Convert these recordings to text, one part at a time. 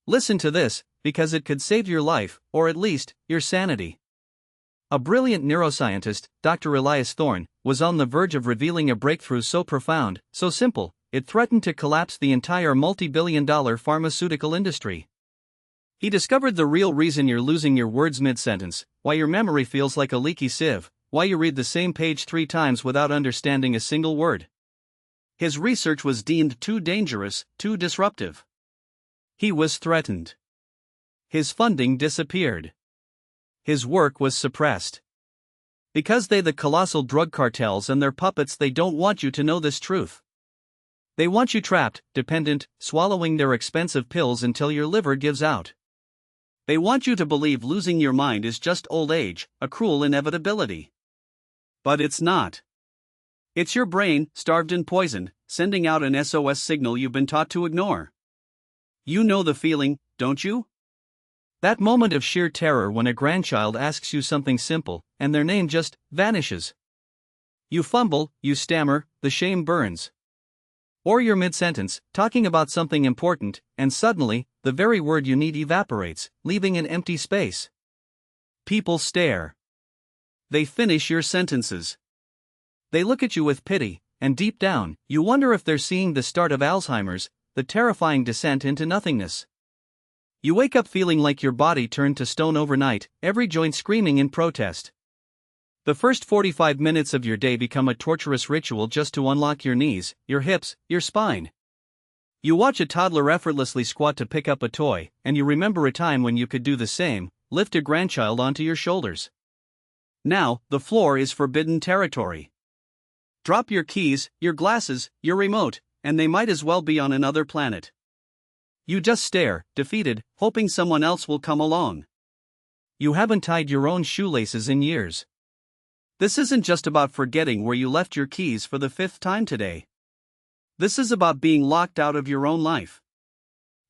Listen to this, because it could save your life, or at least, your sanity. A brilliant neuroscientist, Dr. Elias Thorne, was on the verge of revealing a breakthrough so profound, so simple, it threatened to collapse the entire multi-billion-dollar pharmaceutical industry. He discovered the real reason you're losing your words mid-sentence, why your memory feels like a leaky sieve, why you read the same page 3 times without understanding a single word. His research was deemed too dangerous, too disruptive. He was threatened. His funding disappeared. His work was suppressed. Because the colossal drug cartels and their puppets, they don't want you to know this truth. They want you trapped, dependent, swallowing their expensive pills until your liver gives out. They want you to believe losing your mind is just old age, a cruel inevitability. But it's not. It's your brain, starved and poisoned, sending out an SOS signal you've been taught to ignore. You know the feeling, don't you? That moment of sheer terror when a grandchild asks you something simple, and their name just vanishes. You fumble, you stammer, the shame burns. Or you're mid-sentence, talking about something important, and suddenly, the very word you need evaporates, leaving an empty space. People stare. They finish your sentences. They look at you with pity, and deep down, you wonder if they're seeing the start of Alzheimer's, the terrifying descent into nothingness. You wake up feeling like your body turned to stone overnight, every joint screaming in protest. The first 45 minutes of your day become a torturous ritual just to unlock your knees, your hips, your spine. You watch a toddler effortlessly squat to pick up a toy, and you remember a time when you could do the same, lift a grandchild onto your shoulders. Now, the floor is forbidden territory. Drop your keys, your glasses, your remote, and they might as well be on another planet. You just stare, defeated, hoping someone else will come along. You haven't tied your own shoelaces in years. This isn't just about forgetting where you left your keys for the 5th time today. This is about being locked out of your own life.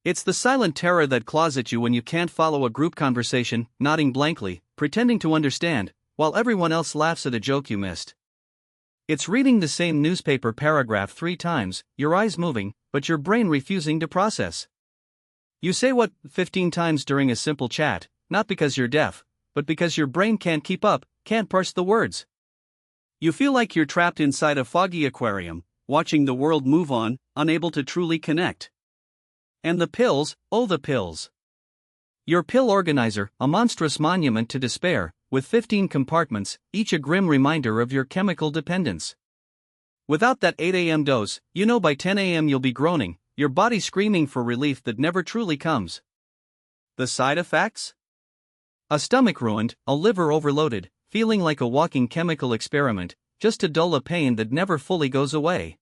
It's the silent terror that claws at you when you can't follow a group conversation, nodding blankly, pretending to understand, while everyone else laughs at a joke you missed. It's reading the same newspaper paragraph 3 times, your eyes moving, but your brain refusing to process. You say what 15 times during a simple chat, not because you're deaf, but because your brain can't keep up, can't parse the words. You feel like you're trapped inside a foggy aquarium, watching the world move on, unable to truly connect. And the pills, oh the pills. Your pill organizer, a monstrous monument to despair, with 15 compartments, each a grim reminder of your chemical dependence. Without that 8 a.m. dose, you know by 10 a.m. you'll be groaning, your body screaming for relief that never truly comes. The side effects? A stomach ruined, a liver overloaded, feeling like a walking chemical experiment, just to dull a pain that never fully goes away.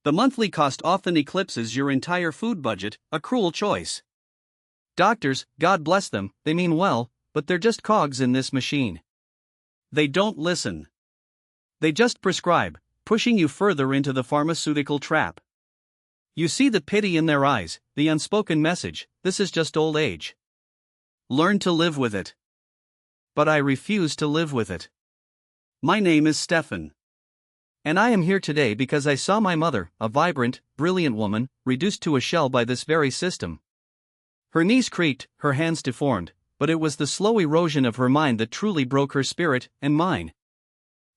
The monthly cost often eclipses your entire food budget, a cruel choice. Doctors, God bless them, they mean well, but they're just cogs in this machine. They don't listen. They just prescribe, pushing you further into the pharmaceutical trap. You see the pity in their eyes, the unspoken message, this is just old age. Learn to live with it. But I refuse to live with it. My name is Stefan. And I am here today because I saw my mother, a vibrant, brilliant woman, reduced to a shell by this very system. Her knees creaked, her hands deformed, but it was the slow erosion of her mind that truly broke her spirit, and mine.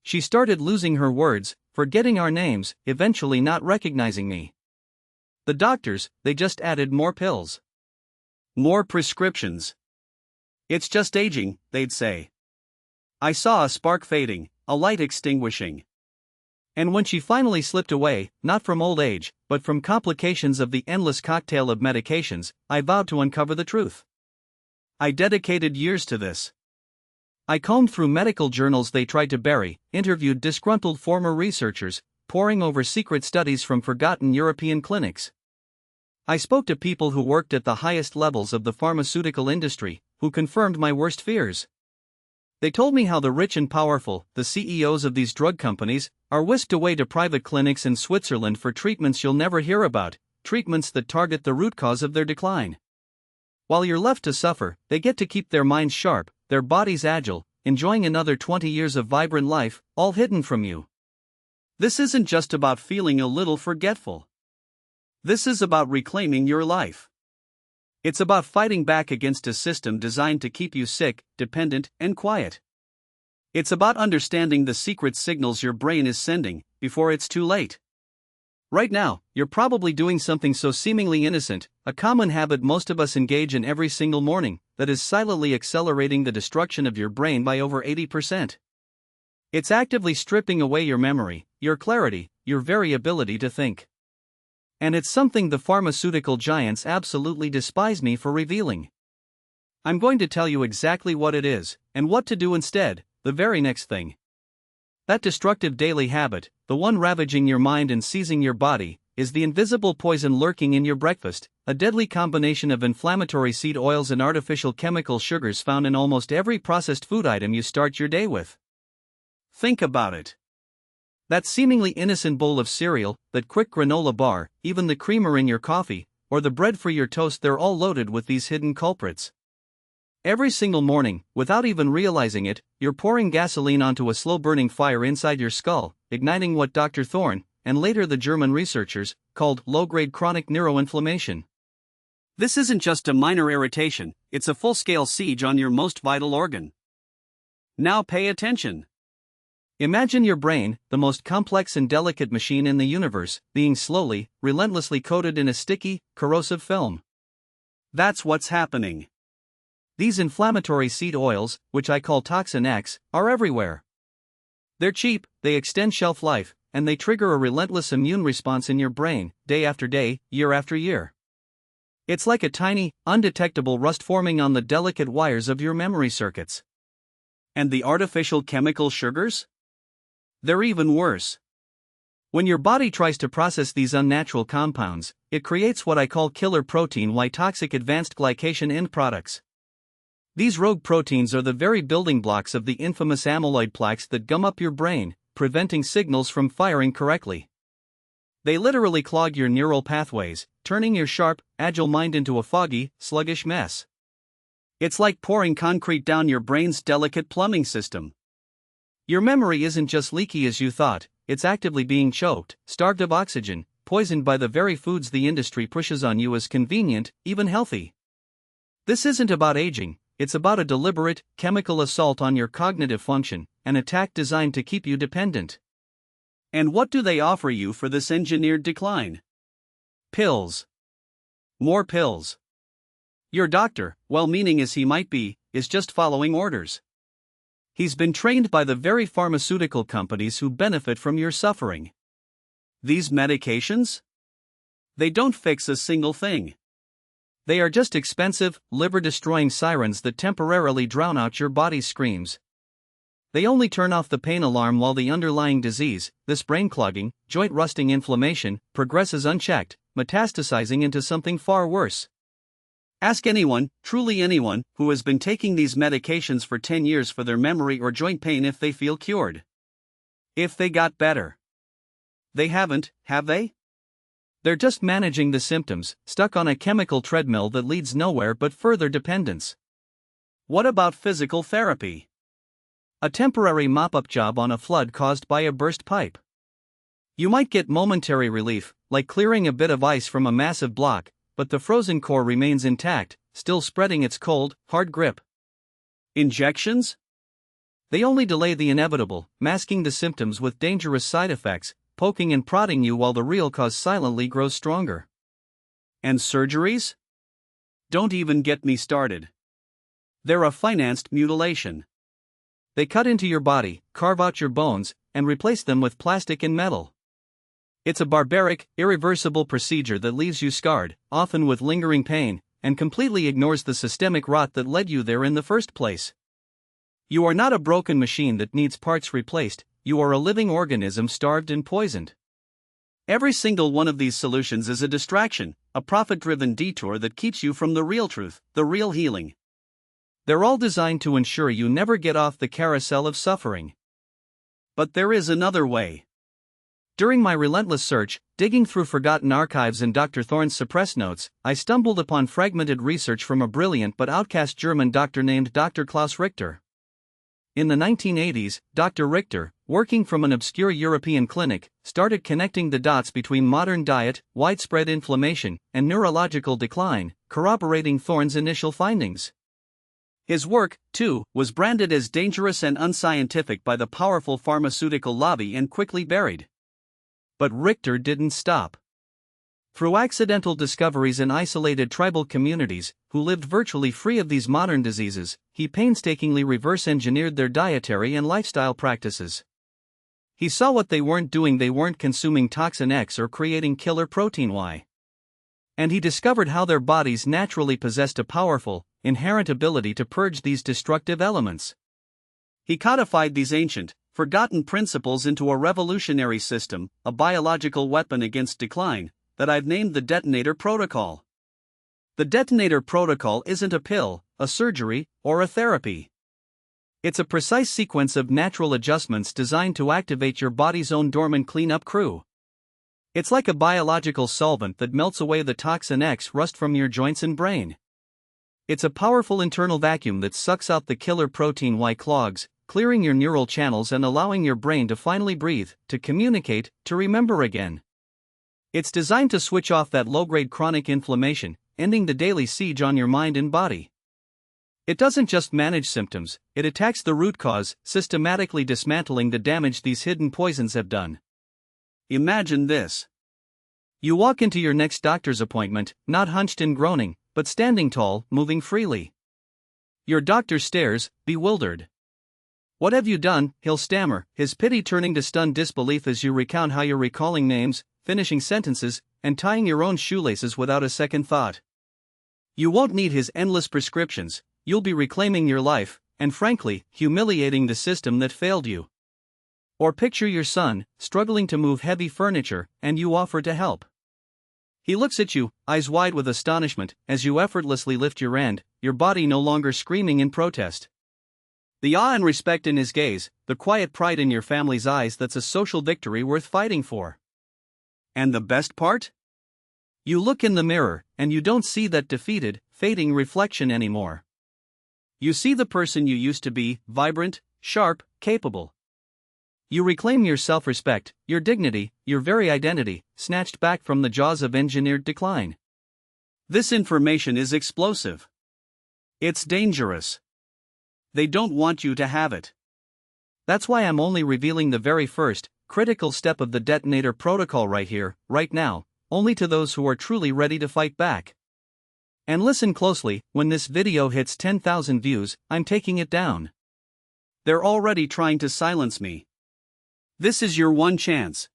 She started losing her words, forgetting our names, eventually not recognizing me. The doctors, they just added more pills. More prescriptions. It's just aging, they'd say. I saw a spark fading, a light extinguishing. And when she finally slipped away, not from old age, but from complications of the endless cocktail of medications, I vowed to uncover the truth. I dedicated years to this. I combed through medical journals they tried to bury, interviewed disgruntled former researchers, poring over secret studies from forgotten European clinics. I spoke to people who worked at the highest levels of the pharmaceutical industry, who confirmed my worst fears. They told me how the rich and powerful, the CEOs of these drug companies, are whisked away to private clinics in Switzerland for treatments you'll never hear about, treatments that target the root cause of their decline. While you're left to suffer, they get to keep their minds sharp, their bodies agile, enjoying another 20 years of vibrant life, all hidden from you. This isn't just about feeling a little forgetful. This is about reclaiming your life. It's about fighting back against a system designed to keep you sick, dependent, and quiet. It's about understanding the secret signals your brain is sending before it's too late. Right now, you're probably doing something so seemingly innocent, a common habit most of us engage in every single morning, that is silently accelerating the destruction of your brain by over 80%. It's actively stripping away your memory, your clarity, your very ability to think. And it's something the pharmaceutical giants absolutely despise me for revealing. I'm going to tell you exactly what it is, and what to do instead, the very next thing. That destructive daily habit, the one ravaging your mind and seizing your body, is the invisible poison lurking in your breakfast, a deadly combination of inflammatory seed oils and artificial chemical sugars found in almost every processed food item you start your day with. Think about it. That seemingly innocent bowl of cereal, that quick granola bar, even the creamer in your coffee, or the bread for your toast, they're all loaded with these hidden culprits. Every single morning, without even realizing it, you're pouring gasoline onto a slow-burning fire inside your skull, igniting what Dr. Thorne, and later the German researchers, called low-grade chronic neuroinflammation. This isn't just a minor irritation, it's a full-scale siege on your most vital organ. Now pay attention. Imagine your brain, the most complex and delicate machine in the universe, being slowly, relentlessly coated in a sticky, corrosive film. That's what's happening. These inflammatory seed oils, which I call Toxin X, are everywhere. They're cheap, they extend shelf life, and they trigger a relentless immune response in your brain, day after day, year after year. It's like a tiny, undetectable rust forming on the delicate wires of your memory circuits. And the artificial chemical sugars? They're even worse. When your body tries to process these unnatural compounds, it creates what I call killer protein Y toxic advanced glycation end products. These rogue proteins are the very building blocks of the infamous amyloid plaques that gum up your brain, preventing signals from firing correctly. They literally clog your neural pathways, turning your sharp, agile mind into a foggy, sluggish mess. It's like pouring concrete down your brain's delicate plumbing system. Your memory isn't just leaky as you thought, it's actively being choked, starved of oxygen, poisoned by the very foods the industry pushes on you as convenient, even healthy. This isn't about aging. It's about a deliberate, chemical assault on your cognitive function, an attack designed to keep you dependent. And what do they offer you for this engineered decline? Pills. More pills. Your doctor, well-meaning as he might be, is just following orders. He's been trained by the very pharmaceutical companies who benefit from your suffering. These medications? They don't fix a single thing. They are just expensive, liver-destroying sirens that temporarily drown out your body's screams. They only turn off the pain alarm while the underlying disease, this brain-clogging, joint-rusting inflammation, progresses unchecked, metastasizing into something far worse. Ask anyone, truly anyone, who has been taking these medications for 10 years for their memory or joint pain if they feel cured. If they got better. They haven't, have they? They're just managing the symptoms, stuck on a chemical treadmill that leads nowhere but further dependence. What about physical therapy? A temporary mop-up job on a flood caused by a burst pipe. You might get momentary relief, like clearing a bit of ice from a massive block, but the frozen core remains intact, still spreading its cold, hard grip. Injections? They only delay the inevitable, masking the symptoms with dangerous side effects, poking and prodding you while the real cause silently grows stronger. And surgeries? Don't even get me started. They're a financed mutilation. They cut into your body, carve out your bones, and replace them with plastic and metal. It's a barbaric, irreversible procedure that leaves you scarred, often with lingering pain, and completely ignores the systemic rot that led you there in the first place. You are not a broken machine that needs parts replaced. You are a living organism starved and poisoned. Every single one of these solutions is a distraction, a profit-driven detour that keeps you from the real truth, the real healing. They're all designed to ensure you never get off the carousel of suffering. But there is another way. During my relentless search, digging through forgotten archives and Dr. Thorne's suppressed notes, I stumbled upon fragmented research from a brilliant but outcast German doctor named Dr. Klaus Richter. In the 1980s, Dr. Richter, working from an obscure European clinic, started connecting the dots between modern diet, widespread inflammation, and neurological decline, corroborating Thorne's initial findings. His work, too, was branded as dangerous and unscientific by the powerful pharmaceutical lobby and quickly buried. But Richter didn't stop. Through accidental discoveries in isolated tribal communities, who lived virtually free of these modern diseases, he painstakingly reverse-engineered their dietary and lifestyle practices. He saw what they weren't doing. They weren't consuming toxin X or creating killer protein Y. And he discovered how their bodies naturally possessed a powerful, inherent ability to purge these destructive elements. He codified these ancient, forgotten principles into a revolutionary system, a biological weapon against decline, that I've named the Detonator Protocol. The Detonator Protocol isn't a pill, a surgery, or a therapy. It's a precise sequence of natural adjustments designed to activate your body's own dormant cleanup crew. It's like a biological solvent that melts away the toxin X rust from your joints and brain. It's a powerful internal vacuum that sucks out the killer protein Y clogs, clearing your neural channels and allowing your brain to finally breathe, to communicate, to remember again. It's designed to switch off that low-grade chronic inflammation, ending the daily siege on your mind and body. It doesn't just manage symptoms, it attacks the root cause, systematically dismantling the damage these hidden poisons have done. Imagine this. You walk into your next doctor's appointment, not hunched and groaning, but standing tall, moving freely. Your doctor stares, bewildered. "What have you done?" he'll stammer, his pity turning to stunned disbelief as you recount how you're recalling names, finishing sentences, and tying your own shoelaces without a second thought. You won't need his endless prescriptions, you'll be reclaiming your life, and frankly, humiliating the system that failed you. Or picture your son, struggling to move heavy furniture, and you offer to help. He looks at you, eyes wide with astonishment, as you effortlessly lift your hand, your body no longer screaming in protest. The awe and respect in his gaze, the quiet pride in your family's eyes, that's a social victory worth fighting for. And the best part? You look in the mirror, and you don't see that defeated, fading reflection anymore. You see the person you used to be, vibrant, sharp, capable. You reclaim your self-respect, your dignity, your very identity, snatched back from the jaws of engineered decline. This information is explosive. It's dangerous. They don't want you to have it. That's why I'm only revealing the very first, critical step of the Detonator Protocol right here, right now, only to those who are truly ready to fight back. And listen closely, when this video hits 10,000 views, I'm taking it down. They're already trying to silence me. This is your one chance.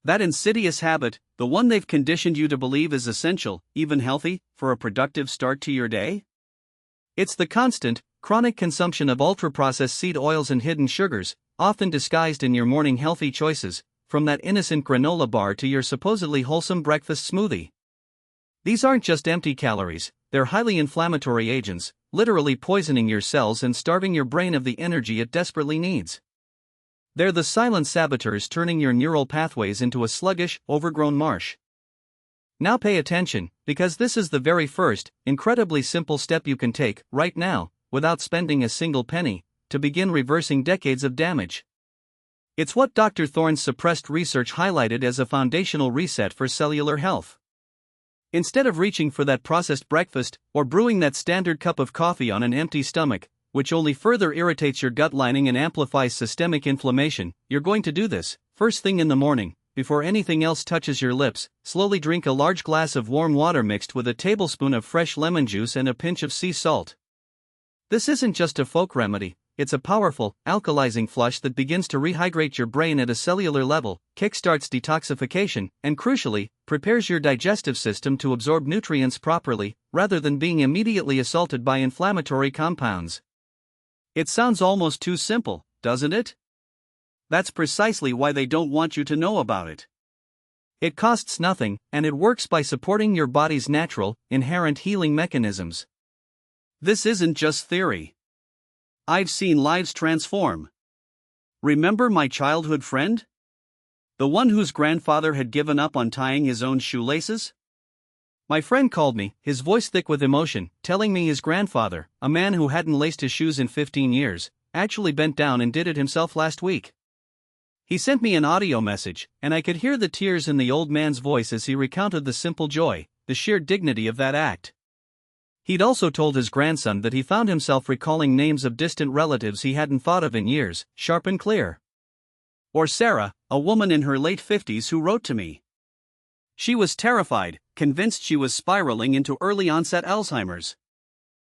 That insidious habit, the one they've conditioned you to believe is essential, even healthy, for a productive start to your day? It's the constant, chronic consumption of ultra-processed seed oils and hidden sugars, often disguised in your morning healthy choices, from that innocent granola bar to your supposedly wholesome breakfast smoothie. These aren't just empty calories, they're highly inflammatory agents, literally poisoning your cells and starving your brain of the energy it desperately needs. They're the silent saboteurs turning your neural pathways into a sluggish, overgrown marsh. Now pay attention, because this is the very first, incredibly simple step you can take, right now, without spending a single penny, to begin reversing decades of damage. It's what Dr. Thorne's suppressed research highlighted as a foundational reset for cellular health. Instead of reaching for that processed breakfast, or brewing that standard cup of coffee on an empty stomach, which only further irritates your gut lining and amplifies systemic inflammation, you're going to do this, first thing in the morning, before anything else touches your lips. Slowly drink a large glass of warm water mixed with a tablespoon of fresh lemon juice and a pinch of sea salt. This isn't just a folk remedy, it's a powerful, alkalizing flush that begins to rehydrate your brain at a cellular level, kickstarts detoxification, and crucially, prepares your digestive system to absorb nutrients properly, rather than being immediately assaulted by inflammatory compounds. It sounds almost too simple, doesn't it? That's precisely why they don't want you to know about it. It costs nothing, and it works by supporting your body's natural, inherent healing mechanisms. This isn't just theory. I've seen lives transform. Remember my childhood friend? The one whose grandfather had given up on tying his own shoelaces? My friend called me, his voice thick with emotion, telling me his grandfather, a man who hadn't laced his shoes in 15 years, actually bent down and did it himself last week. He sent me an audio message, and I could hear the tears in the old man's voice as he recounted the simple joy, the sheer dignity of that act. He'd also told his grandson that he found himself recalling names of distant relatives he hadn't thought of in years, sharp and clear. Or Sarah, a woman in her late 50s who wrote to me. She was terrified, convinced she was spiraling into early-onset Alzheimer's.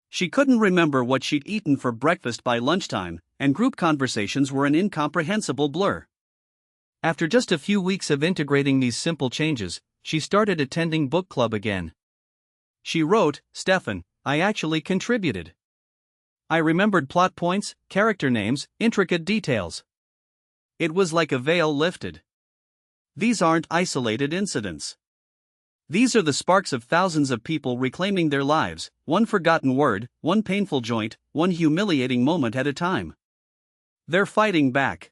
She couldn't remember what she'd eaten for breakfast by lunchtime, and group conversations were an incomprehensible blur. After just a few weeks of integrating these simple changes, she started attending book club again. She wrote, "Stefan, I actually contributed. I remembered plot points, character names, intricate details. It was like a veil lifted. These aren't isolated incidents. These are the sparks of thousands of people reclaiming their lives, one forgotten word, one painful joint, one humiliating moment at a time. They're fighting back.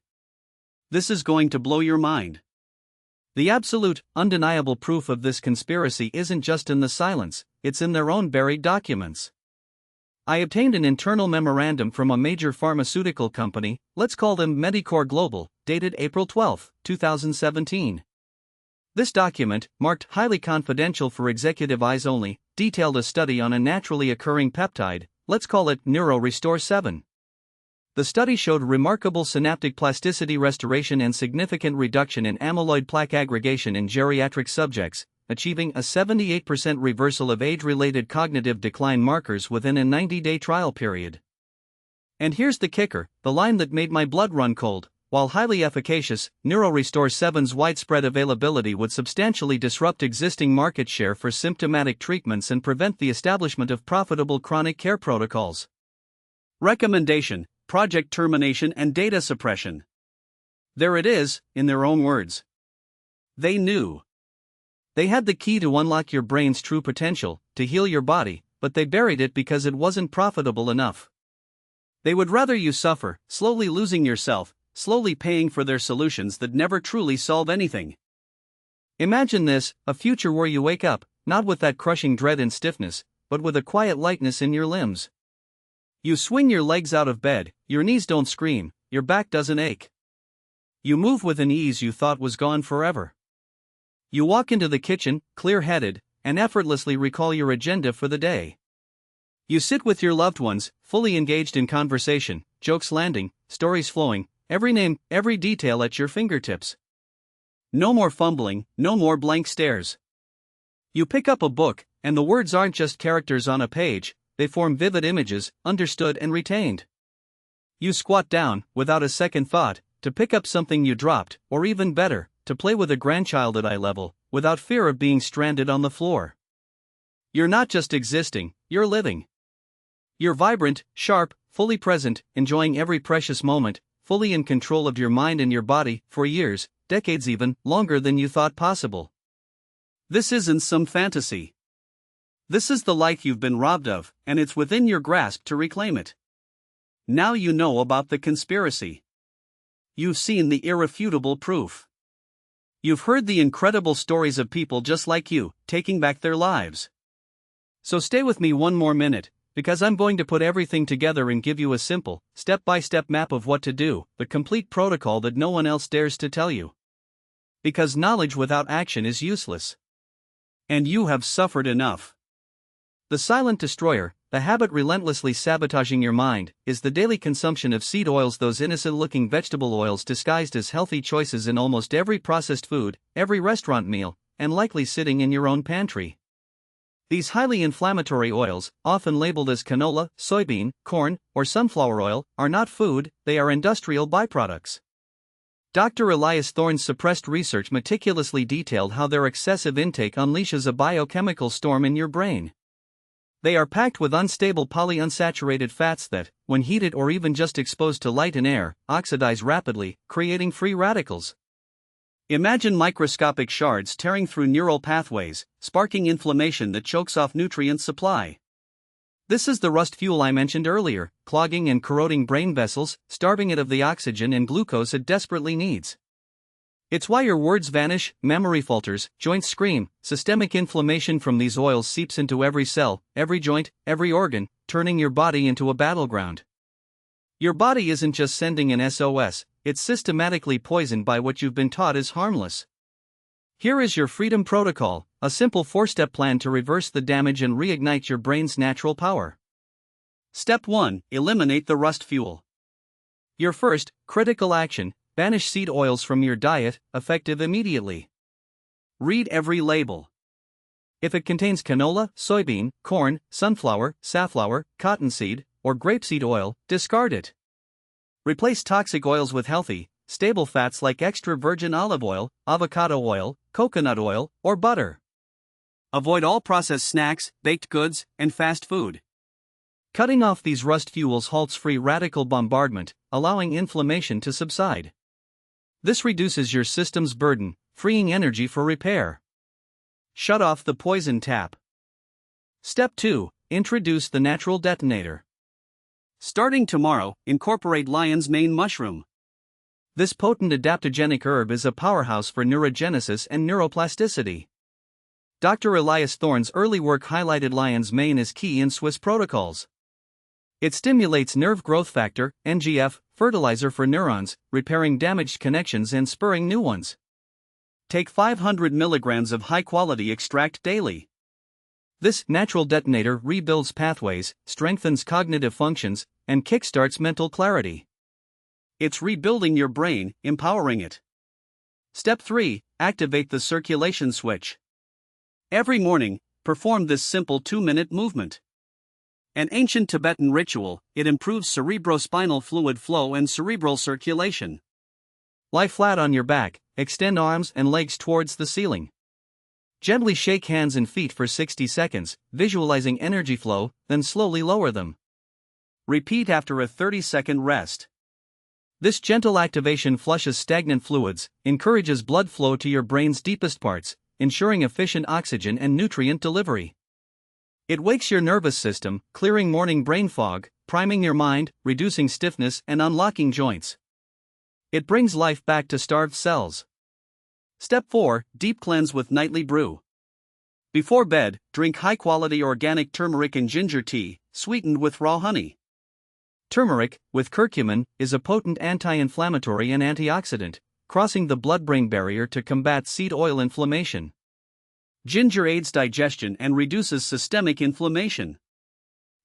This is going to blow your mind." The absolute, undeniable proof of this conspiracy isn't just in the silence, it's in their own buried documents. I obtained an internal memorandum from a major pharmaceutical company, let's call them Medicor Global, dated April 12, 2017. This document, marked highly confidential for executive eyes only, detailed a study on a naturally occurring peptide, let's call it NeuroRestore 7. The study showed remarkable synaptic plasticity restoration and significant reduction in amyloid plaque aggregation in geriatric subjects, achieving a 78% reversal of age-related cognitive decline markers within a 90-day trial period. And here's the kicker, the line that made my blood run cold: while highly efficacious, NeuroRestore 7's widespread availability would substantially disrupt existing market share for symptomatic treatments and prevent the establishment of profitable chronic care protocols. Recommendation: project termination and data suppression. There it is, in their own words. They knew. They had the key to unlock your brain's true potential, to heal your body, but they buried it because it wasn't profitable enough. They would rather you suffer, slowly losing yourself, slowly paying for their solutions that never truly solve anything. Imagine this, a future where you wake up, not with that crushing dread and stiffness, but with a quiet lightness in your limbs. You swing your legs out of bed, your knees don't scream, your back doesn't ache. You move with an ease you thought was gone forever. You walk into the kitchen, clear-headed, and effortlessly recall your agenda for the day. You sit with your loved ones, fully engaged in conversation, jokes landing, stories flowing, every name, every detail at your fingertips. No more fumbling, no more blank stares. You pick up a book, and the words aren't just characters on a page, they form vivid images, understood and retained. You squat down, without a second thought, to pick up something you dropped, or even better, to play with a grandchild at eye level, without fear of being stranded on the floor. You're not just existing, you're living. You're vibrant, sharp, fully present, enjoying every precious moment, fully in control of your mind and your body, for years, decades even, longer than you thought possible. This isn't some fantasy. This is the life you've been robbed of, and it's within your grasp to reclaim it. Now you know about the conspiracy. You've seen the irrefutable proof. You've heard the incredible stories of people just like you, taking back their lives. So stay with me one more minute, because I'm going to put everything together and give you a simple, step-by-step map of what to do, the complete protocol that no one else dares to tell you. Because knowledge without action is useless. And you have suffered enough. The silent destroyer, the habit relentlessly sabotaging your mind, is the daily consumption of seed oils, those innocent-looking vegetable oils disguised as healthy choices in almost every processed food, every restaurant meal, and likely sitting in your own pantry. These highly inflammatory oils, often labeled as canola, soybean, corn, or sunflower oil, are not food, they are industrial byproducts. Dr. Elias Thorne's suppressed research meticulously detailed how their excessive intake unleashes a biochemical storm in your brain. They are packed with unstable polyunsaturated fats that, when heated or even just exposed to light and air, oxidize rapidly, creating free radicals. Imagine microscopic shards tearing through neural pathways, sparking inflammation that chokes off nutrient supply. This is the rust fuel I mentioned earlier, clogging and corroding brain vessels, starving it of the oxygen and glucose it desperately needs. It's why your words vanish, memory falters, joints scream. Systemic inflammation from these oils seeps into every cell, every joint, every organ, turning your body into a battleground. Your body isn't just sending an SOS, it's systematically poisoned by what you've been taught is harmless. Here is your freedom protocol, a simple 4-step plan to reverse the damage and reignite your brain's natural power. Step 1. Eliminate the rust fuel. Your first, critical action: banish seed oils from your diet, effective immediately. Read every label. If it contains canola, soybean, corn, sunflower, safflower, cottonseed, or grapeseed oil, discard it. Replace toxic oils with healthy, stable fats like extra virgin olive oil, avocado oil, coconut oil, or butter. Avoid all processed snacks, baked goods, and fast food. Cutting off these rust fuels halts free radical bombardment, allowing inflammation to subside. This reduces your system's burden, freeing energy for repair. Shut off the poison tap. Step 2. Introduce the natural detonator. Starting tomorrow, incorporate lion's mane mushroom. This potent adaptogenic herb is a powerhouse for neurogenesis and neuroplasticity. Dr. Elias Thorne's early work highlighted lion's mane as key in SOS protocols. It stimulates nerve growth factor, NGF, fertilizer for neurons, repairing damaged connections and spurring new ones. Take 500 milligrams of high-quality extract daily. This natural detonator rebuilds pathways, strengthens cognitive functions, and kickstarts mental clarity. It's rebuilding your brain, empowering it. Step 3. Activate the circulation switch. Every morning, perform this simple 2-minute movement. An ancient Tibetan ritual, it improves cerebrospinal fluid flow and cerebral circulation. Lie flat on your back, extend arms and legs towards the ceiling. Gently shake hands and feet for 60 seconds, visualizing energy flow, then slowly lower them. Repeat after a 30-second rest. This gentle activation flushes stagnant fluids, encourages blood flow to your brain's deepest parts, ensuring efficient oxygen and nutrient delivery. It wakes your nervous system, clearing morning brain fog, priming your mind, reducing stiffness and unlocking joints. It brings life back to starved cells. Step 4. Deep cleanse with nightly brew. Before bed, drink high-quality organic turmeric and ginger tea, sweetened with raw honey. Turmeric, with curcumin, is a potent anti-inflammatory and antioxidant, crossing the blood-brain barrier to combat seed oil inflammation. Ginger aids digestion and reduces systemic inflammation.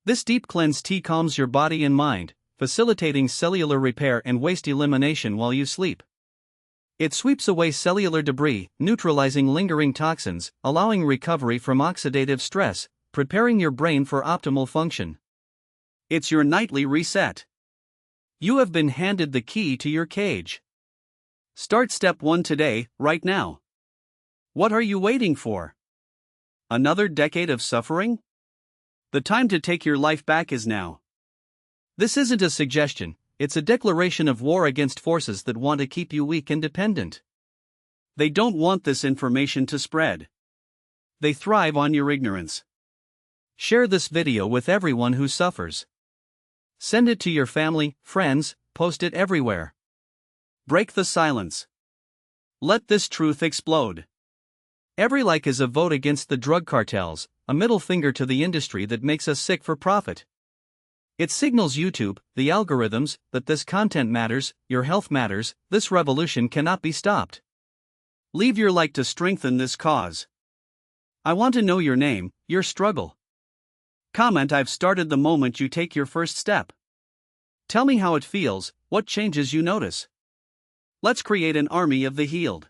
This deep cleanse tea calms your body and mind, facilitating cellular repair and waste elimination while you sleep. It sweeps away cellular debris, neutralizing lingering toxins, allowing recovery from oxidative stress, preparing your brain for optimal function. It's your nightly reset. You have been handed the key to your cage. Start step 1 today, right now. What are you waiting for? Another decade of suffering? The time to take your life back is now. This isn't a suggestion. It's a declaration of war against forces that want to keep you weak and dependent. They don't want this information to spread. They thrive on your ignorance. Share this video with everyone who suffers. Send it to your family, friends, post it everywhere. Break the silence. Let this truth explode. Every like is a vote against the drug cartels, a middle finger to the industry that makes us sick for profit. It signals YouTube, the algorithms, that this content matters, your health matters, this revolution cannot be stopped. Leave your like to strengthen this cause. I want to know your name, your struggle. Comment I've started the moment you take your first step. Tell me how it feels, what changes you notice. Let's create an army of the healed.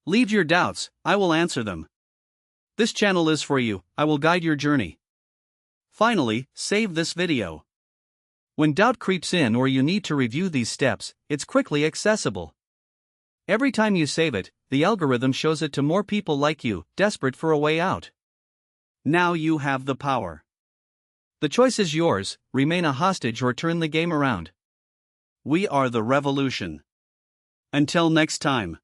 Leave your doubts, I will answer them. This channel is for you, I will guide your journey. Finally, save this video. When doubt creeps in or you need to review these steps, it's quickly accessible. Every time you save it, the algorithm shows it to more people like you, desperate for a way out. Now you have the power. The choice is yours: remain a hostage or turn the game around. We are the revolution. Until next time.